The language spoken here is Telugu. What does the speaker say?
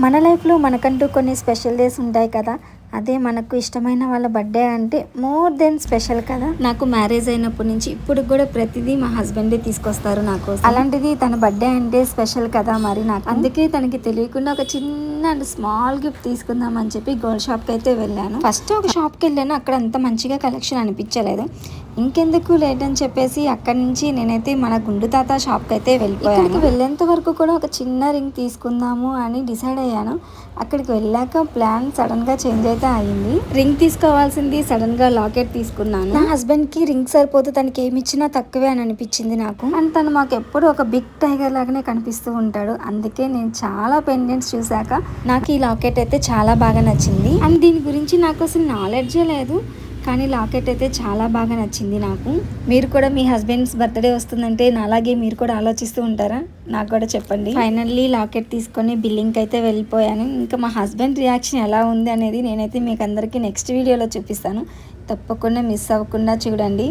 మన లైఫ్లో మనకంటూ కొన్ని స్పెషల్ డేస్ ఉంటాయి కదా. అదే మనకు ఇష్టమైన వాళ్ళ బర్త్డే అంటే మోర్ దెన్ స్పెషల్ కదా. నాకు మ్యారేజ్ అయినప్పటి నుంచి ఇప్పుడు కూడా ప్రతిదీ మా హస్బెండే తీసుకొస్తారు నాకు. అలాంటిది తన బర్త్డే అంటే స్పెషల్ కదా మరి నాకు. అందుకే తనకి తెలియకుండా ఒక చిన్న స్మాల్ గిఫ్ట్ తీసుకుందాం అని చెప్పి గోల్డ్ షాప్కి అయితే వెళ్ళాను. ఫస్ట్ ఒక షాప్కి వెళ్ళాను, అక్కడ అంత మంచిగా కలెక్షన్ అనిపించలేదు. ఇంకెందుకు లేట్ అని చెప్పేసి అక్కడి నుంచి నేనైతే మన గుండు తాత షాప్కి అయితే వెళ్ళిపోయాను. వెళ్ళేంత వరకు కూడా ఒక చిన్న రింగ్ తీసుకుందాము అని డిసైడ్ అయ్యాను. అక్కడికి వెళ్ళాక ప్లాన్ సడన్ గా చేంజ్ అయితే అయింది. రింగ్ తీసుకోవాల్సింది సడన్ గా లాకెట్ తీసుకున్నాను. నా హస్బెండ్ కి రింగ్ సరిపోతే తనకి ఏమి ఇచ్చినా తక్కువే అని అనిపించింది నాకు. అండ్ తను మాకు ఎప్పుడు ఒక బిగ్ టైగర్ లాగానే కనిపిస్తూ ఉంటాడు. అందుకే నేను చాలా పెండెంట్స్ చూసాక నాకు ఈ లాకెట్ అయితే చాలా బాగా నచ్చింది. అండ్ దీని గురించి నాకు అసలు నాలెడ్జే లేదు, కానీ లాకెట్ అయితే చాలా బాగా నచ్చింది నాకు. మీరు కూడా మీ హస్బెండ్స్ బర్త్డే వస్తుందంటే అలాగే మీరు కూడా ఆలోచిస్తూ ఉంటారా? నాకు కూడా చెప్పండి. ఫైనల్లీ లాకెట్ తీసుకొని బిల్లింగ్కి అయితే వెళ్ళిపోయాను. ఇంకా మా హస్బెండ్ రియాక్షన్ ఎలా ఉంది అనేది నేనైతే మీకు అందరికీ నెక్స్ట్ వీడియోలో చూపిస్తాను. తప్పకుండా మిస్ అవ్వకుండా చూడండి.